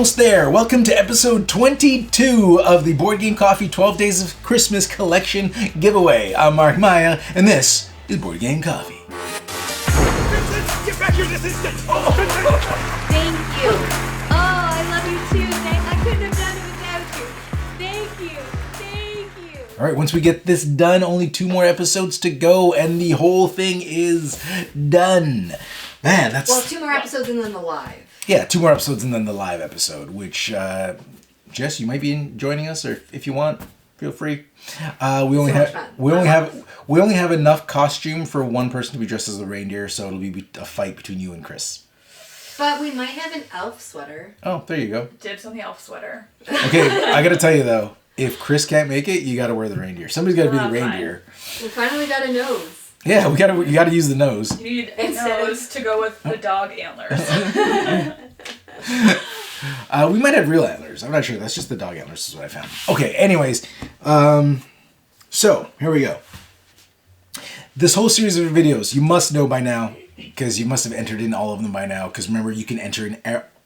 almost there. Welcome to episode 22 of the Board Game Coffee 12 Days of Christmas Collection giveaway. I'm Mark Maya, and this is Board Game Coffee. Vincent, get back here this instant! Thank you. Oh, I love you too. I couldn't have done it without you. Thank you. Thank you. All right, once we get this done, only 2 more episodes to go, and the whole thing is done. Man, that's... Well, 2 more episodes and then the live. Yeah, 2 more episodes and then the live episode, which, Jess, you might be joining us, or if you want, feel free. We only have enough costume for one person to be dressed as a reindeer, so it'll be a fight between you and Chris. But we might have an elf sweater. Oh, there you go. Dibs on the elf sweater. Okay, I gotta tell you though, if Chris can't make it, you gotta wear the reindeer. Somebody's gotta be the reindeer. We finally got a nose. Yeah, you gotta use the nose. You need a nose to go with the dog antlers. We might have real antlers. I'm not sure. That's just the dog antlers is what I found. Okay, anyways. So, here we go. This whole series of videos, you must know by now, because you must have entered in all of them by now, because remember, you can enter in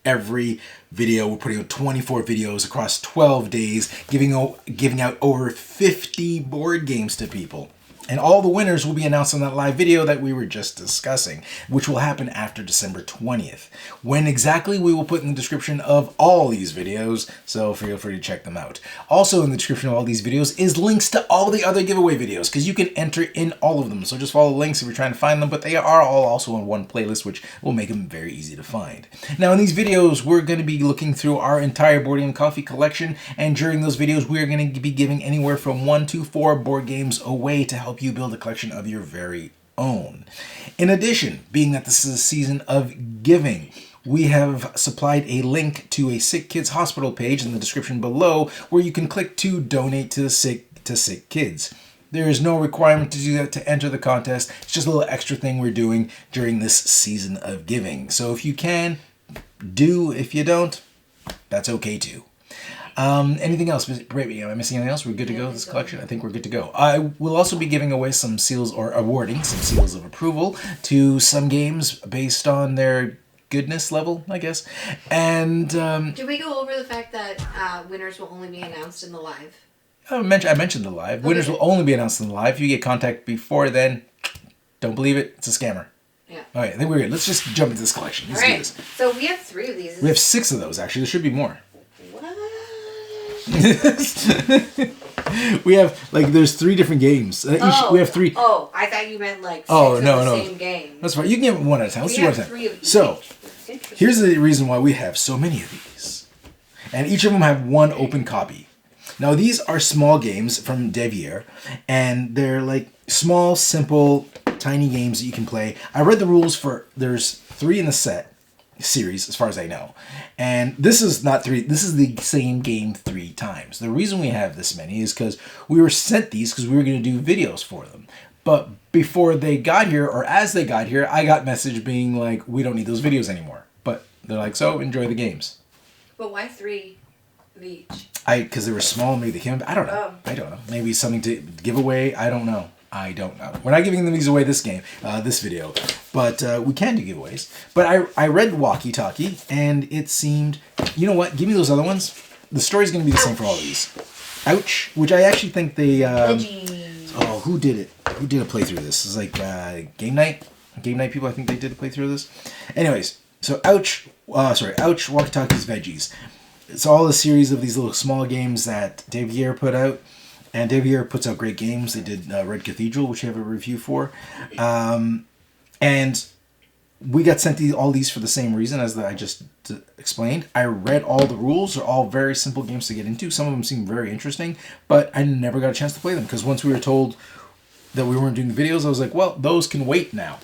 every video. We're putting out 24 videos across 12 days, giving out over 50 board games to people. And all the winners will be announced on that live video that we were just discussing, which will happen after December 20th. When exactly, we will put in the description of all these videos, so feel free to check them out. Also in the description of all these videos is links to all the other giveaway videos, because you can enter in all of them. So just follow the links if you're trying to find them, but they are all also on one playlist, which will make them very easy to find. Now in these videos, we're going to be looking through our entire Board Game Coffee collection, and during those videos, we are going to be giving anywhere from 1 to 4 board games away to help you build a collection of your very own. In addition, being that this is a season of giving, we have supplied a link to a Sick Kids Hospital page in the description below where you can click to donate to sick kids. There is no requirement to do that to enter the contest. It's just a little extra thing we're doing during this season of giving. So if you can, do. If you don't, that's okay too. Anything else? Brady, am I missing anything else? We're good to go with this collection? I think we're good to go. I will also be giving away some seals, or awarding some seals of approval to some games based on their goodness level, I guess. And Did we go over the fact that winners will only be announced in the live? I mentioned the live. Okay. Winners will only be announced in the live. If you get contact before then, don't believe it. It's a scammer. Yeah. All right, I think we're good. Let's just jump into this collection. Let's do this. So we have 3 of these. We have 6 of those, actually. There should be more. We have, there's 3 different games. We have 3. Oh, I thought you meant 6 of the same game. That's fine. You can get one at a time. Let's do one at a time. So, here's the reason why we have so many of these. And each of them have 1 open copy. Now, these are small games from Devier, and they're small, simple, tiny games that you can play. I read the rules for, there's 3 in the set series as far as I know, and this is not 3, this is the same game 3 times. The reason we have this many is because we were sent these because we were going to do videos for them, but before they got here, or as they got here, I got message being like, we don't need those videos anymore, but they're like, so enjoy the games. But why 3 of each? Because they were small, maybe they came, I don't know. I don't know, maybe something to give away. I don't know. We're not giving them these away this video, but we can do giveaways. But I read Walkie Talkie, and it seemed, you know what? Give me those other ones. The story's going to be the same for all of these. Ouch! Which I actually think they. Who did it? Who did a playthrough of this? It's like Game Night. Game Night people. I think they did a playthrough of this. Anyways, so Ouch! Walkie Talkie's Veggies. It's all a series of these little small games that Devier put out. And Devier puts out great games. They did Red Cathedral, which we have a review for. And we got sent all these for the same reason as I just explained. I read all the rules. They're all very simple games to get into. Some of them seem very interesting, but I never got a chance to play them because once we were told that we weren't doing the videos, I was like, well, those can wait now.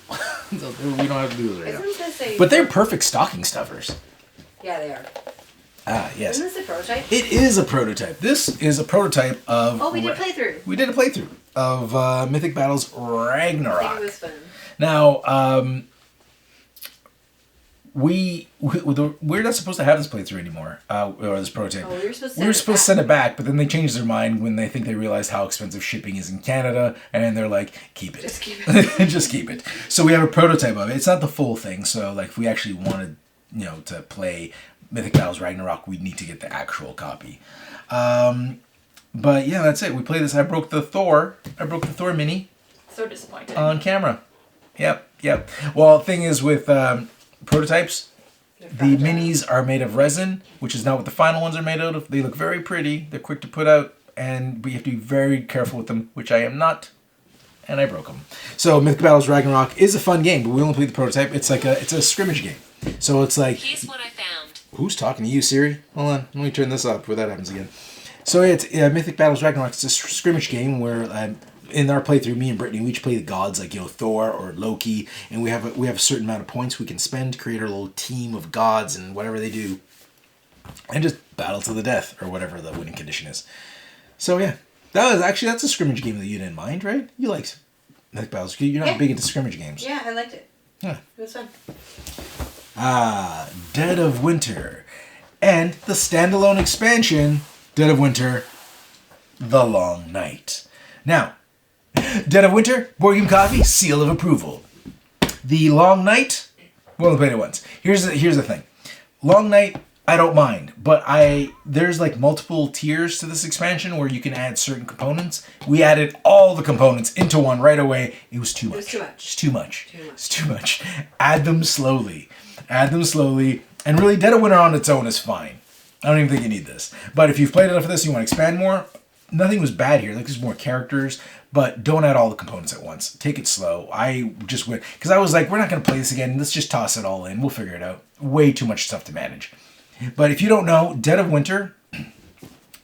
We don't have to do those right now. But they're perfect stocking stuffers. Yeah, they are. Ah, yes. Isn't this a prototype? It is a prototype. This is a prototype of... Oh, we did a playthrough. We did a playthrough of Mythic Battles Ragnarok. I think it was fun. Now, we're not supposed to have this playthrough anymore, or this prototype. Oh, we were supposed to send it back, but then they changed their mind when they realized how expensive shipping is in Canada, and they're like, keep it. Just keep it. Just keep it. So we have a prototype of it. It's not the full thing, so if we actually wanted to play Mythic Battles Ragnarok, we'd need to get the actual copy. But yeah, that's it. We play this. I broke the Thor mini So disappointed. on camera. Yep. Well, the thing is with prototypes, the minis are made of resin, which is not what the final ones are made out of. They look very pretty. They're quick to put out, and we have to be very careful with them, which I am not. And I broke them. So Mythic Battles Ragnarok is a fun game, but we only play the prototype. It's a scrimmage game. So it's like... Here's what I found. Who's talking to you, Siri? Hold on. Let me turn this up before that happens again. So it's Mythic Battles Ragnarok. It's a scrimmage game where in our playthrough, me and Brittany, we each play the gods like Thor or Loki, and we have a certain amount of points we can spend to create our little team of gods and whatever they do, and just battle to the death or whatever the winning condition is. So yeah, that's a scrimmage game that you didn't mind, right? You liked Mythic Battles. You're not big into scrimmage games. Yeah, I liked it. Yeah. It was fun. Dead of Winter, and the standalone expansion, Dead of Winter, The Long Night. Now, Dead of Winter, Board Game Coffee, seal of approval. The Long Night, we only played it once. Here's the thing. Long Night, I don't mind, but there's like multiple tiers to this expansion where you can add certain components. We added all the components into one right away. It was too much. It's too much. It's too much. Add them slowly. And really, Dead of Winter on its own is fine. I don't even think you need this. But if you've played enough of this and you want to expand more, nothing was bad here. Like, there's more characters, but don't add all the components at once. Take it slow. I just went, because I was like, we're not going to play this again. Let's just toss it all in. We'll figure it out. Way too much stuff to manage. But if you don't know, Dead of Winter, I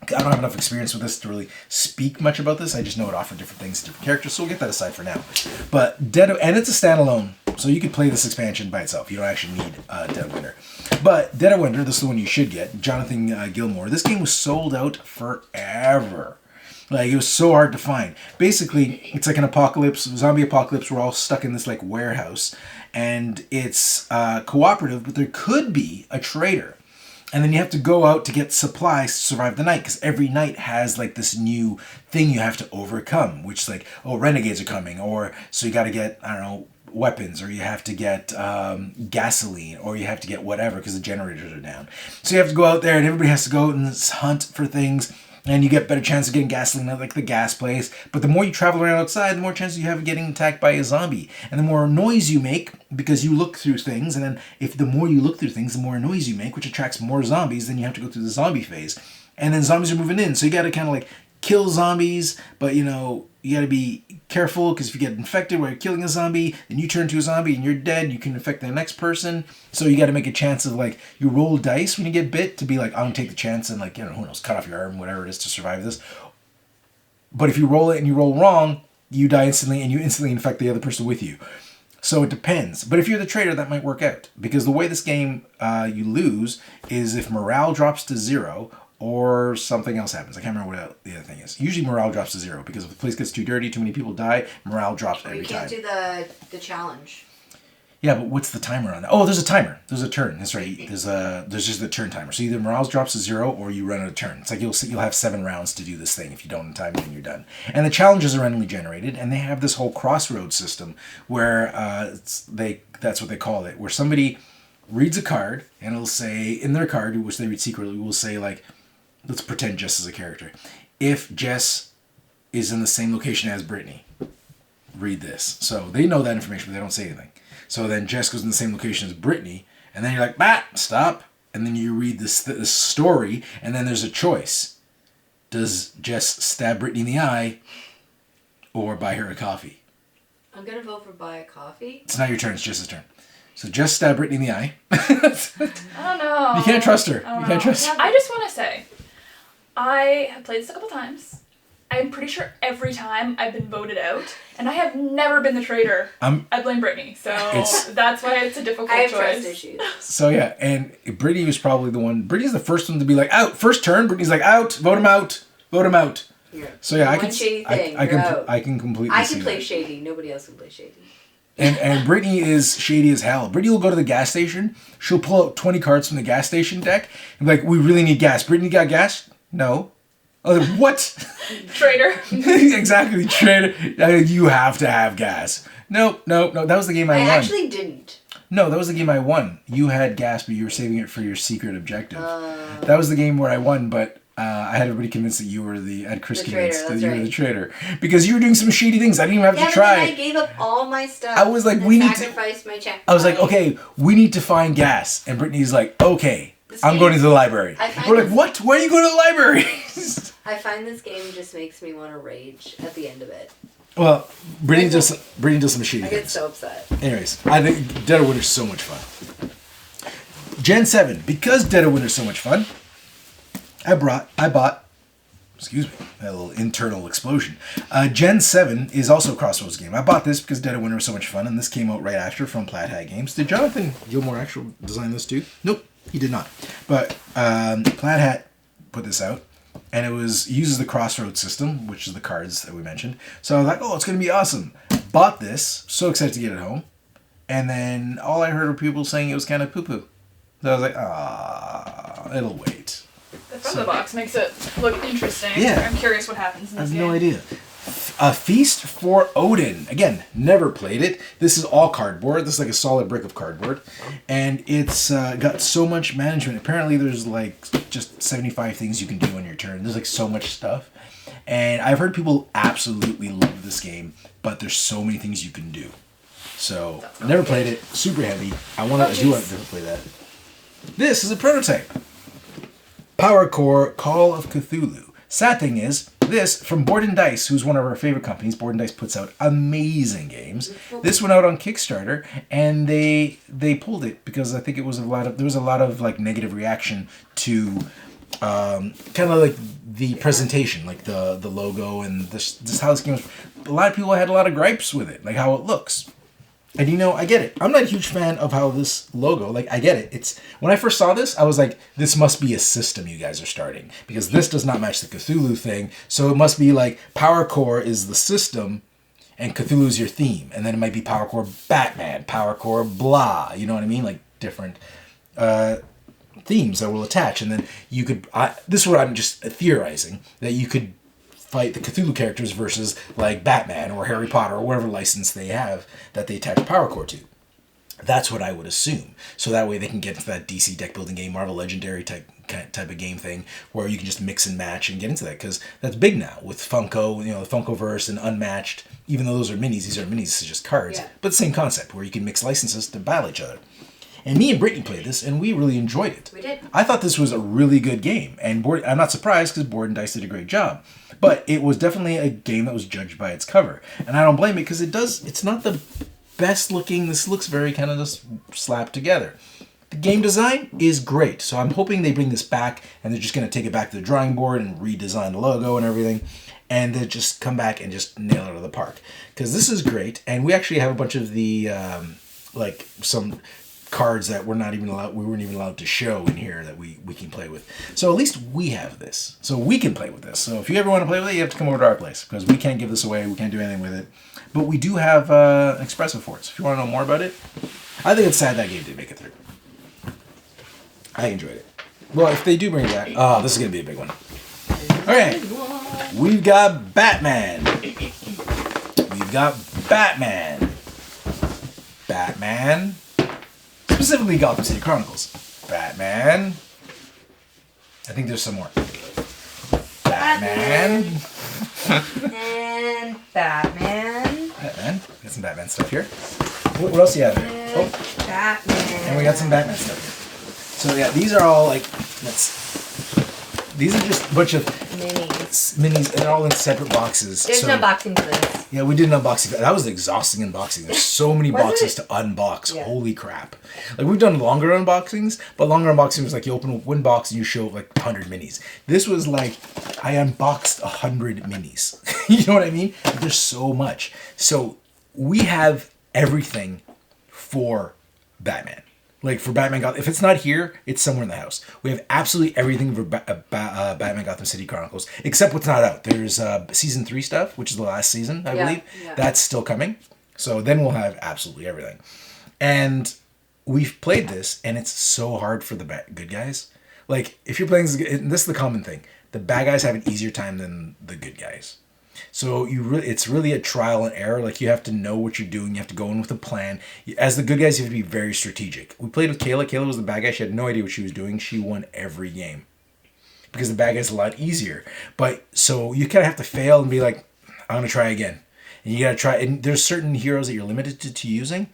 don't have enough experience with this to really speak much about this. I just know it offered different things to different characters, so we'll get that aside for now. But and it's a standalone, so you could play this expansion by itself. You don't actually need Dead of Winter. But Dead of Winter, this is the one you should get. Jonathan Gilmour. This game was sold out forever. Like, it was so hard to find. Basically, it's like an apocalypse, zombie apocalypse. We're all stuck in this like warehouse, and it's cooperative, but there could be a traitor. And then you have to go out to get supplies to survive the night, because every night has like this new thing you have to overcome, which is like, oh, renegades are coming, or so you got to get, I don't know, weapons, or you have to get gasoline, or you have to get whatever because the generators are down. So you have to go out there, and everybody has to go and hunt for things, and you get better chance of getting gasoline at like the gas place. But the more you travel around outside, the more chances you have of getting attacked by a zombie. And the more noise you make, because you look through things, and then if the more you look through things, the more noise you make, which attracts more zombies, then you have to go through the zombie phase. And then zombies are moving in, so you got to kind of like kill zombies, but you got to be careful, because if you get infected while you're killing a zombie, then you turn to a zombie and you're dead, you can infect the next person. So you got to make a chance of like, you roll dice when you get bit to be like, I'm gonna take the chance and like, who knows, cut off your arm, whatever it is to survive this. But if you roll it and you roll wrong, you die instantly, and you instantly infect the other person with you. So it depends. But if you're the traitor, that might work out, because the way this game you lose is if morale drops to 0, or something else happens. I can't remember what the other thing is. Usually morale drops to 0, because if the place gets too dirty, too many people die, morale drops every time. You can't do the challenge. Yeah, but what's the timer on that? Oh, there's a timer. There's a turn. That's right. There's just the turn timer. So either morale drops to 0, or you run out of turn. It's like you'll have 7 rounds to do this thing. If you don't in time, then you're done. And the challenges are randomly generated, and they have this whole crossroads system where that's what they call it, where somebody reads a card, and it'll say in their card, which they read secretly, will say like, let's pretend Jess is a character. If Jess is in the same location as Brittany, read this. So they know that information, but they don't say anything. So then Jess goes in the same location as Brittany, and then you're like, stop. And then you read this story, and then there's a choice. Does Jess stab Brittany in the eye, or buy her a coffee? I'm going to vote for buy a coffee. It's not your turn, it's Jess's turn. So Jess stabbed Brittany in the eye. I don't know. You can't trust her. You can't trust her. I just want to say, I have played this a couple times. I'm pretty sure every time I've been voted out, and I have never been the traitor. I blame Brittany, so that's why it's a difficult choice. I have trust issues. So yeah, and Brittany was probably the one. Brittany's the first one to be like, out. First turn, Brittany's like, out. Vote him out. Vote him out. Yeah. So yeah, I can completely I see can play that. shady. Nobody else can play shady. And Brittany is shady as hell. Brittany will go to the gas station. She'll pull out 20 cards from the gas station deck and be like, we really need gas. Brittany got gas? No. I was like, what? Traitor. Exactly, traitor. You have to have gas. No. That was the game I won. I actually didn't. No, that was the game I won. You had gas, but you were saving it for your secret objective. That was the game where I won, but I had everybody convinced that you were I had Chris convinced that you were the traitor. Because you were doing some shady things. I didn't even have to try. Yeah, I gave up all my stuff. I was like, sacrificed my check. I was like, okay, we need to find gas. And Brittany's like, okay, I'm going to the library. We're like, what? Why are you going to the library? I find this game just makes me want to rage at the end of it. Well, Brittany does some shady things. I get so upset. Anyways, I think Dead of Winter's so much fun. Gen 7, because Dead of Winter's so much fun, I bought, excuse me, a little internal explosion. Gen 7 is also a Crossroads game. I bought this because Dead of Winter was so much fun, and this came out right after from Plaid Hat Games. Did Jonathan Gilmore actually design this too? Nope, he did not. But Plaid Hat put this out, and it uses the Crossroads system, which is the cards that we mentioned. So I was like, oh, it's going to be awesome. Bought this, so excited to get it home, and then all I heard were people saying it was kind of poo-poo. So I was like, it'll wait. The front of the box makes it look interesting. Yeah. I'm curious what happens in this game. I have no idea. A Feast for Odin. Again, never played it. This is all cardboard. This is like a solid brick of cardboard. And it's got so much management. Apparently there's like just 75 things you can do on your turn. There's like so much stuff. And I've heard people absolutely love this game, but there's so many things you can do. So, never played it. Super heavy. I do want to play that. This is a prototype. Power Core Call of Cthulhu. Sad thing is, this from Board and Dice, who's one of our favorite companies. Board and Dice puts out amazing games. This went out on Kickstarter, and they pulled it because I think there was a lot of like negative reaction to kind of like the presentation, like the logo and this how this game was. A lot of people had a lot of gripes with it, like how it looks. And I get it. I'm not a huge fan of how this logo, like I get it. When I first saw this, I was like, this must be a system you guys are starting. Because this does not match the Cthulhu thing. So it must be like Power Core is the system and Cthulhu's your theme. And then it might be Power Core Batman, Power Core blah. You know what I mean? Like different themes that will attach. And then you could, this is what I'm just theorizing, that you could fight the Cthulhu characters versus like Batman or Harry Potter or whatever license they have that they attach Power Core to. That's what I would assume. So that way they can get into that DC deck building game, Marvel Legendary type of game thing where you can just mix and match and get into that, because that's big now with Funko, the Funkoverse and Unmatched. Even though those are minis, these are just cards. Yeah. But the same concept where you can mix licenses to battle each other. And me and Brittany played this, and we really enjoyed it. We did. I thought this was a really good game, and I'm not surprised because Board and Dice did a great job. But it was definitely a game that was judged by its cover, and I don't blame it because it's not the best looking. This looks very kind of just slapped together. The game design is great, so I'm hoping they bring this back, and they're just going to take it back to the drawing board and redesign the logo and everything, and then just come back and just nail it out of the park. Because this is great, and we actually have a bunch of the some cards that we weren't even allowed to show in here that we can play with. So at least we have this. So we can play with this. So if you ever want to play with it, you have to come over to our place because we can't give this away. We can't do anything with it. But we do have an espresso for it. So if you want to know more about it, I think it's sad that game didn't make it through. I enjoyed it. Well, if they do bring it back, this is going to be a big one. Okay. We've got Batman. Batman. Specifically Gotham City Chronicles. Batman. I think there's some more. Batman. And Batman. Got some Batman stuff here. What else do you have here? Oh. Batman. And we got some Batman stuff here. So yeah, these are all like, these are just a bunch of minis, and they're all in separate boxes. There's an unboxing for this. Yeah, we did an unboxing. That was an exhausting unboxing. There's so many boxes to unbox. Yeah. Holy crap. Like, we've done longer unboxings, but longer unboxing was like you open one box and you show like 100 minis. This was like, I unboxed 100 minis. You know what I mean? There's so much. So we have everything for Batman. Like for Batman Gotham, if it's not here, it's somewhere in the house. We have absolutely everything for Batman Gotham City Chronicles, except what's not out. There's season 3 stuff, which is the last season, I believe. Yeah. That's still coming. So then we'll have absolutely everything. And we've played this, and it's so hard for the good guys. Like, if you're playing this is the common thing. The bad guys have an easier time than the good guys. So it's really a trial and error. Like, you have to know what you're doing. You have to go in with a plan. As the good guys, you have to be very strategic. We played with Kayla. Kayla was the bad guy. She had no idea what she was doing. She won every game because the bad guy's a lot easier. But so you kind of have to fail and be like, I'm going to try again. And you got to try. And there's certain heroes that you're limited to using.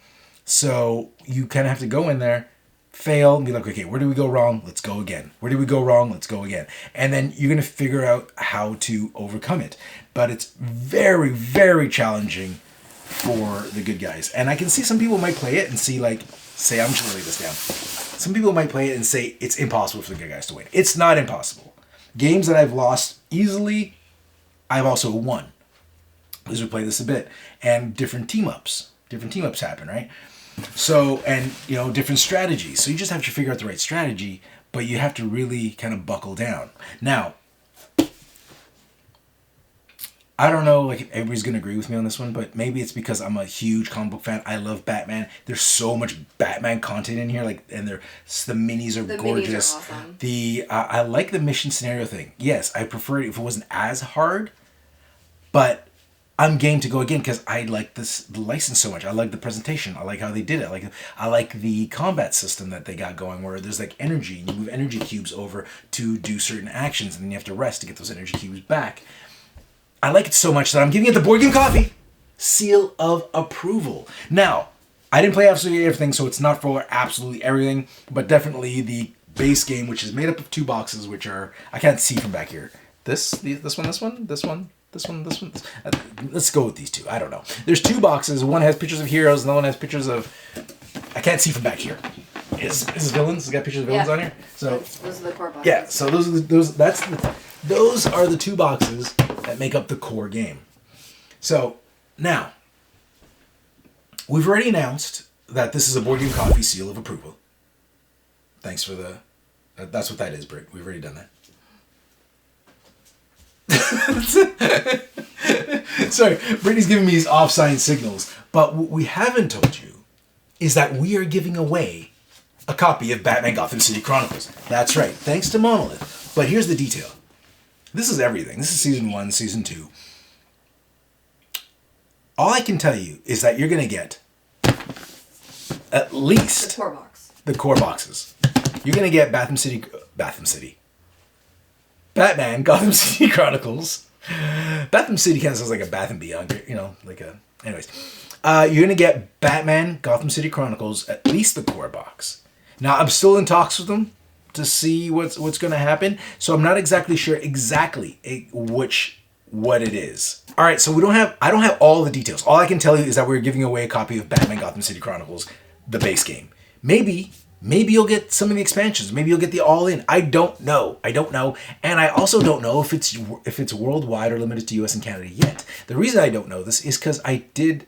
So you kind of have to go in there, fail, and be like, okay, where did we go wrong? Let's go again. Where did we go wrong? Let's go again. And then you're going to figure out how to overcome it. But it's very, very challenging for the good guys. And I can see some people might play it and see, like, say, I'm just going to lay this down. Some people might play it and say it's impossible for the good guys to win. It's not impossible. Games that I've lost easily, I've also won. Because we play this a bit. And different team-ups. Different team-ups happen, right? So, and, different strategies. So you just have to figure out the right strategy, but you have to really kind of buckle down. Now, I don't know, like, if everybody's going to agree with me on this one, but maybe it's because I'm a huge comic book fan. I love Batman. There's so much Batman content in here, and the minis are gorgeous. Minis are awesome. I like the mission scenario thing. Yes, I prefer it if it wasn't as hard, but I'm game to go again because I like the license so much. I like the presentation. I like how they did it. I like the combat system that they got going, where there's like energy, and you move energy cubes over to do certain actions, and then you have to rest to get those energy cubes back. I like it so much that I'm giving it the Board Game Coffee seal of approval. Now, I didn't play absolutely everything, so it's not for absolutely everything, but definitely the base game, which is made up of 2 boxes, which are, I can't see from back here. This one. Let's go with these 2. I don't know. There's 2 boxes. One has pictures of heroes, and the one has pictures of, I can't see from back here. Is villains? It's got pictures of villains on here. So those are the core boxes. Yeah. So those are the 2 boxes that make up the core game. So now we've already announced that this is a Board Game Coffee seal of approval. Thanks for the. That's what that is, Britt. We've already done that. Sorry, Brittany's giving me these off-sign signals. But what we haven't told you is that we are giving away a copy of Batman Gotham City Chronicles. That's right, thanks to Monolith. But here's the detail. This is everything. This is Season 1, Season 2. All I can tell you is that you're going to get at least the core box. The core boxes. You're going to get Batman, Gotham City Chronicles. Gotham City kind of sounds like a Bath and Beyond, anyways. You're going to get Batman, Gotham City Chronicles, at least the core box. Now, I'm still in talks with them to see what's going to happen, so I'm not exactly sure what it is. All right, so I don't have all the details. All I can tell you is that we're giving away a copy of Batman, Gotham City Chronicles, the base game. Maybe you'll get some of the expansions. Maybe you'll get the all-in. I don't know. And I also don't know if it's worldwide or limited to US and Canada yet. The reason I don't know this is because I did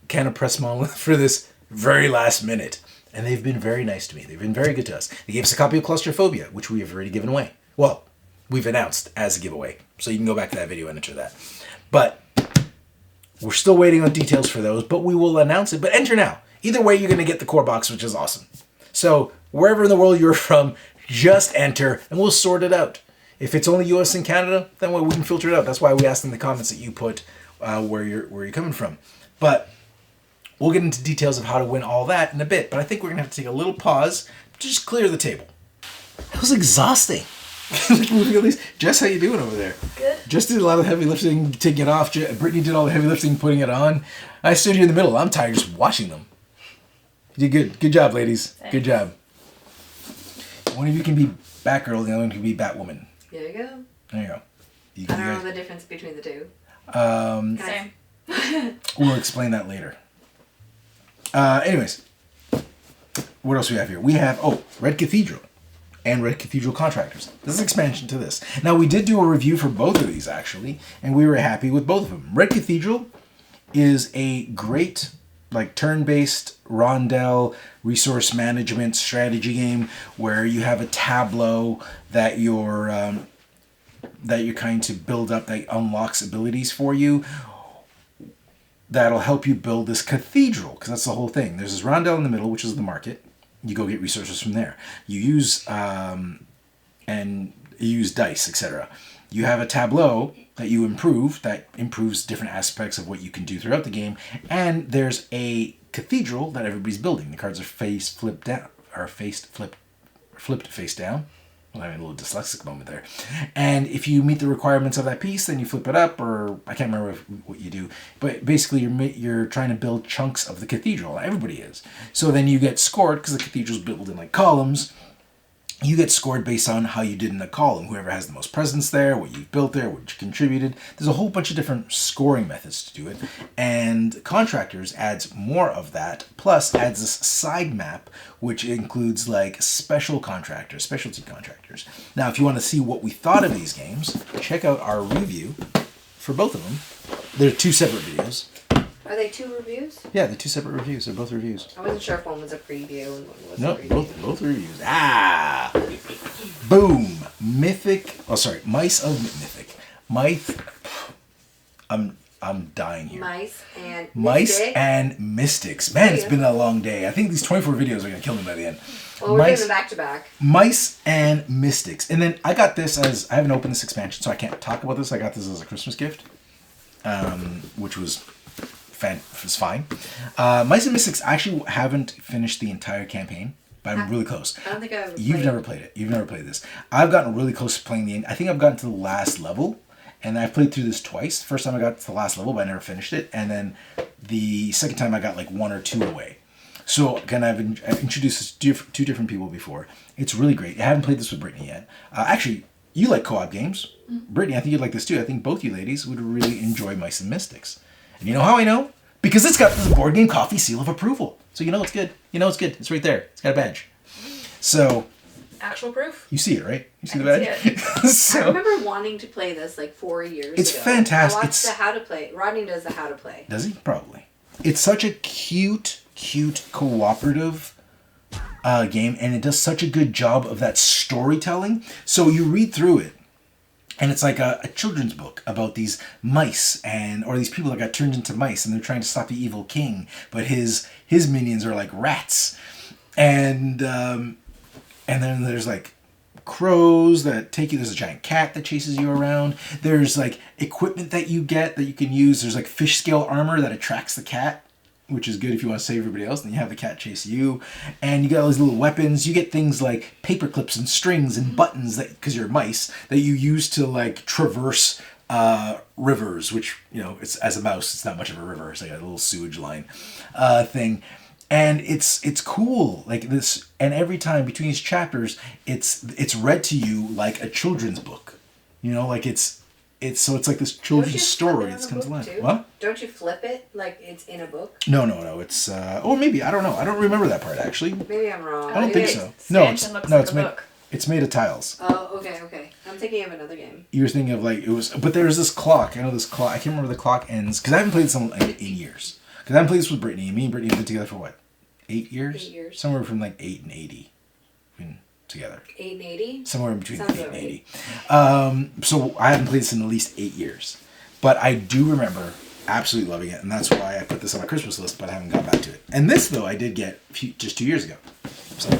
kind of press Monolith for this very last minute. And they've been very nice to me. They've been very good to us. They gave us a copy of Claustrophobia, which we have already given away. Well, we've announced as a giveaway. So you can go back to that video and enter that. But we're still waiting on details for those, but we will announce it. But enter now. Either way, you're going to get the core box, which is awesome. So wherever in the world you're from, just enter and we'll sort it out. If it's only US and Canada, then we can filter it out. That's why we asked in the comments that you put where you're coming from. But we'll get into details of how to win all that in a bit. But I think we're going to have to take a little pause to just clear the table. It was exhausting. Jess, how you doing over there? Good. Jess did a lot of heavy lifting, taking it off. Brittany did all the heavy lifting, putting it on. I stood here in the middle. I'm tired just watching them. You did good. Good job, ladies. Thanks. Good job. One of you can be Batgirl, the other one can be Batwoman. There you go. There you go. I don't know the difference between the 2. Same. We'll explain that later. Anyways, what else do we have here? We have, Red Cathedral and Red Cathedral Contractors. This is an expansion to this. Now, we did do a review for both of these, actually, and we were happy with both of them. Red Cathedral is a great turn-based rondel resource management strategy game where you have a tableau that you're kind to build up that unlocks abilities for you that'll help you build this cathedral, because that's the whole thing. There's this rondel in the middle, which is the market. You go get resources from there. You use dice, etc. you have a tableau that you improve that improves different aspects of what you can do throughout the game, and there's a cathedral that everybody's building. The cards are flipped face down. I'm having a little dyslexic moment there. And if you meet the requirements of that piece, then you flip it up, or I can't remember what you do. But basically, you're trying to build chunks of the cathedral. Everybody is. So then you get scored, because the cathedral's built in like columns. You get scored based on how you did in a column. Whoever has the most presence there, what you've built there, what you contributed. There's a whole bunch of different scoring methods to do it. And Contractors adds more of that, plus adds this side map, which includes like specialty contractors. Now, if you want to see what we thought of these games, check out our review for both of them. They're 2 separate videos. Are they 2 reviews? Yeah, they're 2 separate reviews. They're both reviews. I wasn't sure if one was a preview and one was a review. Both reviews. Ah! Boom! Mice of Mythic. I'm dying here. Mice and Mystics. Man, it's been a long day. I think these 24 videos are going to kill me by the end. Well, we're doing them back to back. Mice and Mystics. And then I got this as, I haven't opened this expansion, so I can't talk about this. I got this as a Christmas gift, which was fine. Mice and Mystics, I actually haven't finished the entire campaign, but I'm really close. I don't think I've You've never played it. You've never played this. I've gotten really close to playing the end. I think I've gotten to the last level, and I've played through this twice. First time I got to the last level, but I never finished it. And then the second time I got like 1 or 2 away. So again, I've introduced this to 2 different people before. It's really great. I haven't played this with Brittany yet. Actually, you like co-op games. Brittany, I think you'd like this too. I think both you ladies would really enjoy Mice and Mystics. And you know how I know? Because it's got this Board Game Coffee seal of approval. So you know it's good. It's right there. It's got a badge. So... Actual proof? You see it, right? You see the badge? I remember wanting to play this like 4 years ago. It's fantastic. I watched the How to Play. Rodney does the How to Play. Does he? Probably. It's such a cute cooperative game, and it does such a good job of that storytelling. So you read through it, and it's like a children's book about these mice or these people that got turned into mice, and they're trying to stop the evil king, but his minions are like rats, and then there's like crows that take you. There's a giant cat that chases you around. There's like equipment that you get that you can use. There's like fish scale armor that attracts the cat, which is good if you want to save everybody else. Then you have the cat chase you, and you got all these little weapons. You get things like paper clips and strings and buttons that, because you're mice, that you use to like traverse rivers. Which, you know, it's, as a mouse, it's not much of a river. It's like a little sewage line thing. And it's cool, like this, and every time between these chapters, it's read to you like a children's book, you know, like it's like this children's story that's comes to life. What? Don't you flip it like it's in a book? No. It's or maybe, I don't know. I don't remember that part actually. Maybe I'm wrong. I don't think so. It's made of tiles. Oh, okay. I'm thinking of another game. You're thinking of like but there's this clock. I know this clock. I can't remember the clock ends because I haven't played this in years. Because I haven't played this with Brittany. Me and Brittany have been together for what? 8 years? 8 years. Somewhere from like 8 and 80. We've been together. 8 and 80? Somewhere in between. Sounds 8 and 80. So I haven't played this in at least 8 years. But I do remember absolutely loving it. And that's why I put this on my Christmas list, but I haven't gone back to it. And this, though, I did get just 2 years ago. So,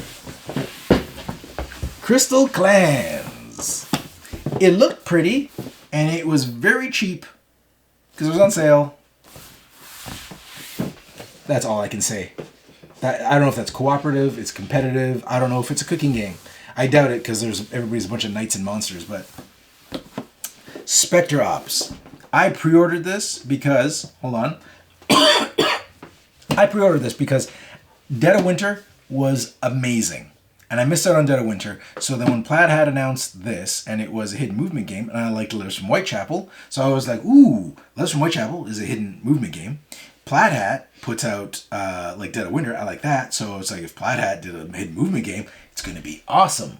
Crystal Clans. It looked pretty, and it was very cheap because it was on sale. That's all I can say. I don't know if that's cooperative, it's competitive. I don't know if it's a cooking game. I doubt it because everybody's a bunch of knights and monsters. But Spectre Ops. I pre-ordered this because, hold on. I pre-ordered this because Dead of Winter was amazing. And I missed out on Dead of Winter. So then when Plaid had announced this, and it was a hidden movement game, and I liked Letters from Whitechapel, so I was like, ooh, Letters from Whitechapel is a hidden movement game. Plaid Hat puts out like Dead of Winter. I like that. So it's like if Plaid Hat did a hidden movement game, it's going to be awesome.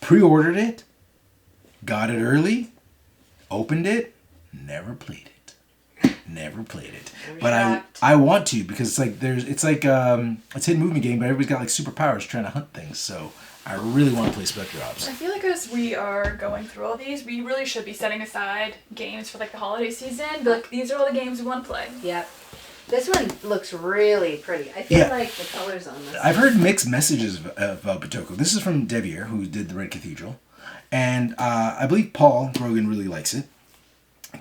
Pre-ordered it, got it early, opened it, never played it. But I want to because it's like it's a hidden movement game, but everybody's got like superpowers trying to hunt things. So I really want to play Spectre Ops. I feel like as we are going through all these, we really should be setting aside games for like the holiday season. Be like, these are all the games we want to play. Yep. This one looks really pretty. I feel like the colors on this. I've heard mixed messages about Bitoku. This is from Devier, who did the Red Cathedral. And I believe Paul Grogan really likes it.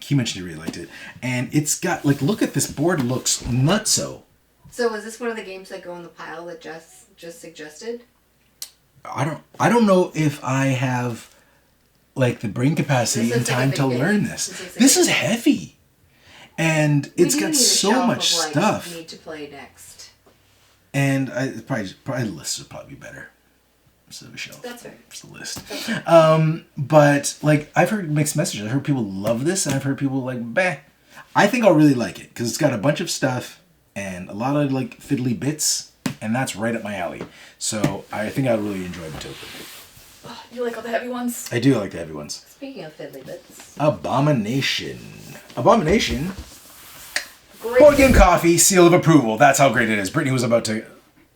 He mentioned he really liked it. And it's got, like, look at this board, looks nutso. So was this one of the games that go in the pile that Jess just suggested? I don't know if I have, like, the brain capacity and time to learn this. This is heavy. And it's got so much stuff. We need to play next. And probably the list would probably be better. Instead of a shelf. That's fair. It's the list. But, like, I've heard mixed messages. I've heard people love this, and I've heard people like, bah. I think I'll really like it, because it's got a bunch of stuff, and a lot of, like, fiddly bits, and that's right up my alley. So, I think I'll really enjoy Batoku. Oh, you like all the heavy ones? I do like the heavy ones. Speaking of fiddly bits. Abomination. Abomination. Board Game Coffee, seal of approval. That's how great it is. Brittany was about to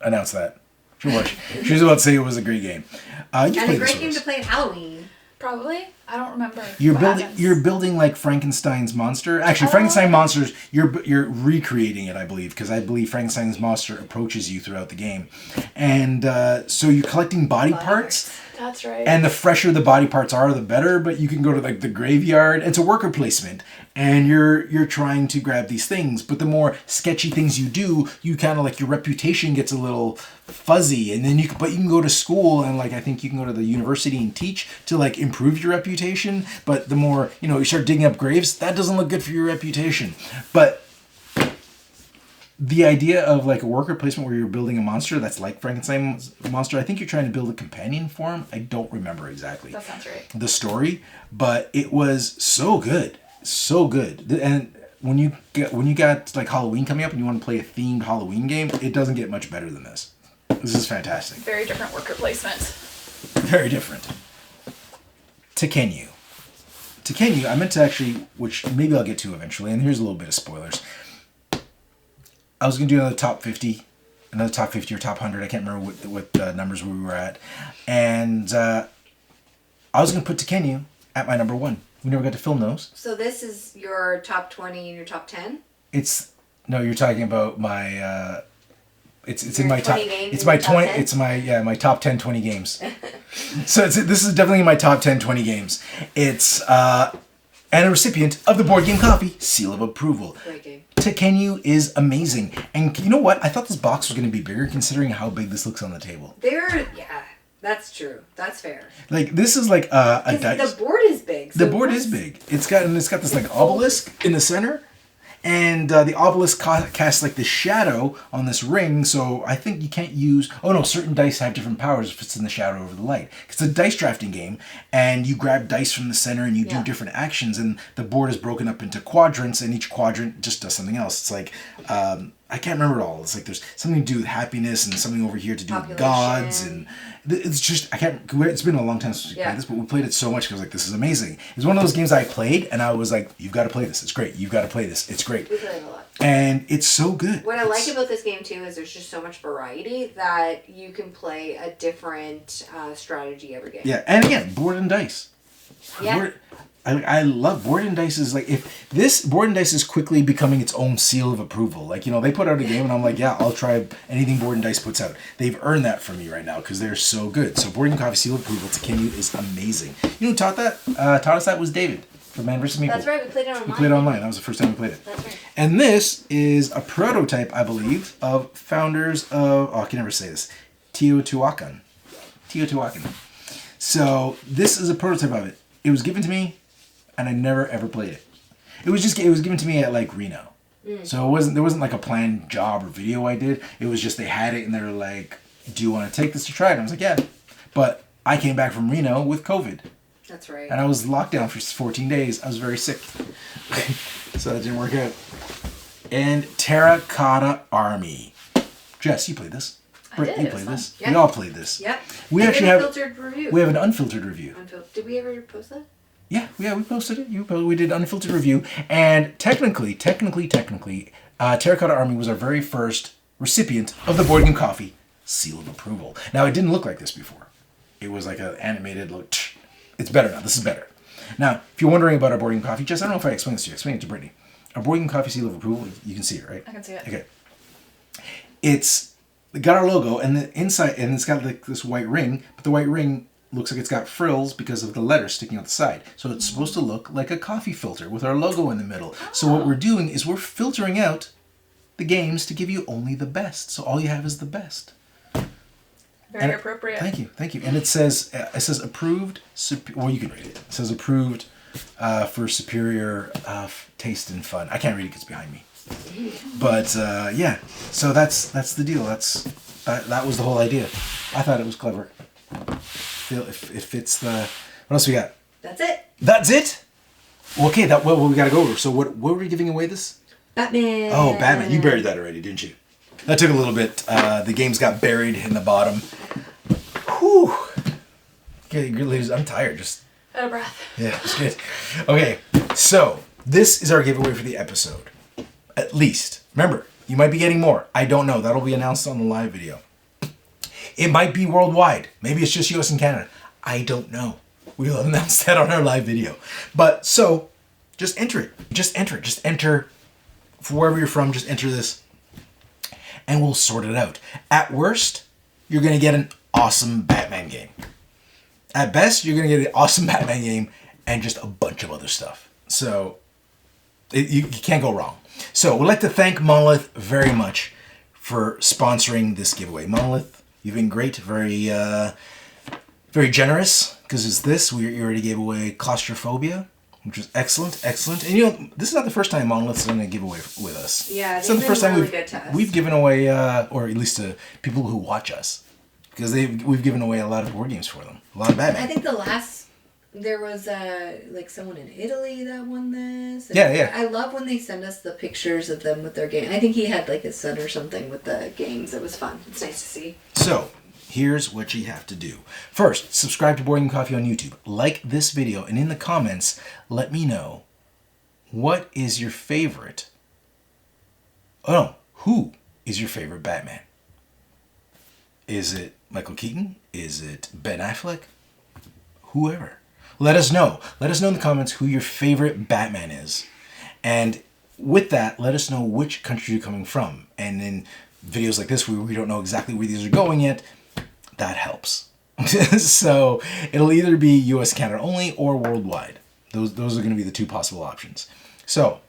announce that. She was about to say it was a great game. And a great game to play at Halloween. Probably. I don't remember. You're building like Frankenstein's monster. Actually, Frankenstein monsters. You're recreating it, I believe, because I believe Frankenstein's monster approaches you throughout the game, and so you're collecting body parts. That's right. And the fresher the body parts are, the better. But you can go to like the graveyard. It's a worker placement, and you're trying to grab these things. But the more sketchy things you do, you kind of like your reputation gets a little fuzzy. And then you can go to school and like I think you can go to the university and teach to like improve your reputation. But the more you start digging up graves, that doesn't look good for your reputation. But the idea of like a worker placement where you're building a monster that's like Frankenstein's monster, I think you're trying to build a companion for him. I don't remember exactly. That sounds right. The story, but it was so good. So good. And when you got like Halloween coming up and you want to play a themed Halloween game, it doesn't get much better than this. This is fantastic. Very different worker placement. Very different. Tekhenu. Tekhenu, I meant to actually, which maybe I'll get to eventually, and here's a little bit of spoilers. I was going to do another top 50 or top 100. I can't remember what numbers we were at. And I was going to put Tekhenu at my number 1. We never got to film those. So this is your top 20 and your top 10? You're talking about my... It's in my top... It's my my 20... It's my top 10, 20 games. So this is definitely in my top 10, 20 games. It's... and a recipient of the Board Game Coffee Seal of Approval. Great game. Tekhenu is amazing. And you know what? I thought this box was going to be bigger considering how big this looks on the table. Yeah, that's true. That's fair. Like, this is like a dice. The board is big. The board is big. It's got this like obelisk in the center. And the obelisk casts like this shadow on this ring, so I think you can't use... Oh no, certain dice have different powers if it's in the shadow over the light. It's a dice drafting game, and you grab dice from the center and you do different actions, and the board is broken up into quadrants, and each quadrant just does something else. It's like... I can't remember it all. It's like there's something to do with happiness and something over here to do with gods, and it's just it's been a long time since we played this, but we played it so much because I was like, this is amazing. It was one of those games I played and I was like, you've got to play this. It's great. You've got to play this. It's great. We played a lot. And it's so good. What I like about this game too is there's just so much variety that you can play a different strategy every game. Yeah, and again, board and dice. Yeah. I love board and dice. Is like, if this board and dice is quickly becoming its own seal of approval. Like, they put out a game and I'm like, yeah, I'll try anything board and dice puts out. They've earned that for me right now because they're so good. So Board and Coffee Seal of Approval Tekhenu is amazing. You know who taught us that was David from Man vs. Meeple. That's right, we played it online. We played it online. That was the first time we played it. That's right. And this is a prototype, I believe, of founders of, I can never say this, Teotihuacan. So this is a prototype of it. It was given to me, and I never ever played it. It was given to me at like Reno. So there wasn't like a planned job or video I did. It was just they had it and they were like, do you want to take this to try it? And I was like, yeah. But I came back from Reno with COVID. That's right. And I was locked down for 14 days. I was very sick. So that didn't work out. And Terracotta Army. Jess, you played this. Britt, you played this. Yeah. We all played this. Yep. We actually have filtered review. We have an unfiltered review. Did we ever post that? Yeah, we posted it. We did unfiltered review, and technically, Terracotta Army was our very first recipient of the Board Game Coffee Seal of Approval. Now, it didn't look like this before. It was like an animated look. It's better now. This is better. Now, if you're wondering about our Board Game Coffee, Jess, I don't know if I explained this to you. Explain it to Brittany. Our Board Game Coffee Seal of Approval, you can see it, right? I can see it. Okay. It's got our logo, and the inside, and it's got like this white ring, but the white ring looks like it's got frills because of the letters sticking out the side. So it's supposed to look like a coffee filter with our logo in the middle. So what we're doing is we're filtering out the games to give you only the best. So all you have is the best. Very appropriate. Thank you. And it says approved. Well, you can read it. It says approved for superior taste and fun. I can't read it because it's behind me. But yeah, so that's the deal. That was the whole idea. I thought it was clever. It fits the. What else we got? That's it. That's it. Okay, we got to go over. So what were we giving away this? Batman. Oh, Batman. You buried that already, didn't you? That took a little bit. The games got buried in the bottom. Whew. Okay, ladies, I'm tired. Just Out of breath. yeah, it's good. Okay, so this is our giveaway for the episode. At least. Remember, you might be getting more. I don't know. That'll be announced on the live video. It might be worldwide. Maybe it's just US and Canada. I don't know. We'll announce that on our live video. But so, just enter it. Just enter it. Just enter wherever you're from. Just enter this. And we'll sort it out. At worst, you're going to get an awesome Batman game. At best, you're going to get an awesome Batman game and just a bunch of other stuff. So, you can't go wrong. So, we'd like to thank Monolith very much for sponsoring this giveaway. Monolith, you've been great. Very, very generous. Because it's this. We already gave away Claustrophobia, which was excellent. And you know, this is not the first time Monolith's done a giveaway with us. Yeah, it's not the first time really good to us. we've given away, or at least to people who watch us, because we've given away a lot of board games for them, a lot of Batman. I think there was like someone in Italy that won this. Yeah. I love when they send us the pictures of them with their game. I think he had like his son or something with the games. It was fun. It's nice to see. So, here's what you have to do. First, subscribe to Board Game Coffee on YouTube. Like this video, and in the comments, let me know what is your favorite. Oh no, who is your favorite Batman? Is it Michael Keaton? Is it Ben Affleck? Whoever. Let us know. Let us know in the comments who your favorite Batman is. And with that, let us know which country you're coming from. And in videos like this where we don't know exactly where these are going yet, that helps. So it'll either be US, Canada only or worldwide. Those are going to be the two possible options. So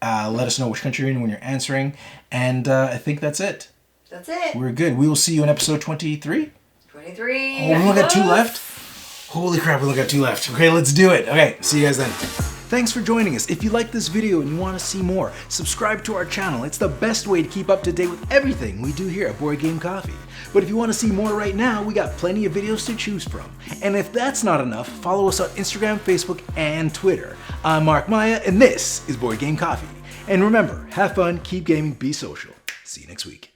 let us know which country you're in when you're answering. And I think that's it. That's it. We're good. We will see you in episode 23. 23. Oh, we only got 2 left? Holy crap, we only got 2 left. Okay, let's do it. Okay, see you guys then. Thanks for joining us. If you like this video and you want to see more, subscribe to our channel. It's the best way to keep up to date with everything we do here at Board Game Coffee. But if you want to see more right now, we got plenty of videos to choose from. And if that's not enough, follow us on Instagram, Facebook, and Twitter. I'm Mark Maya, and this is Board Game Coffee. And remember, have fun, keep gaming, be social. See you next week.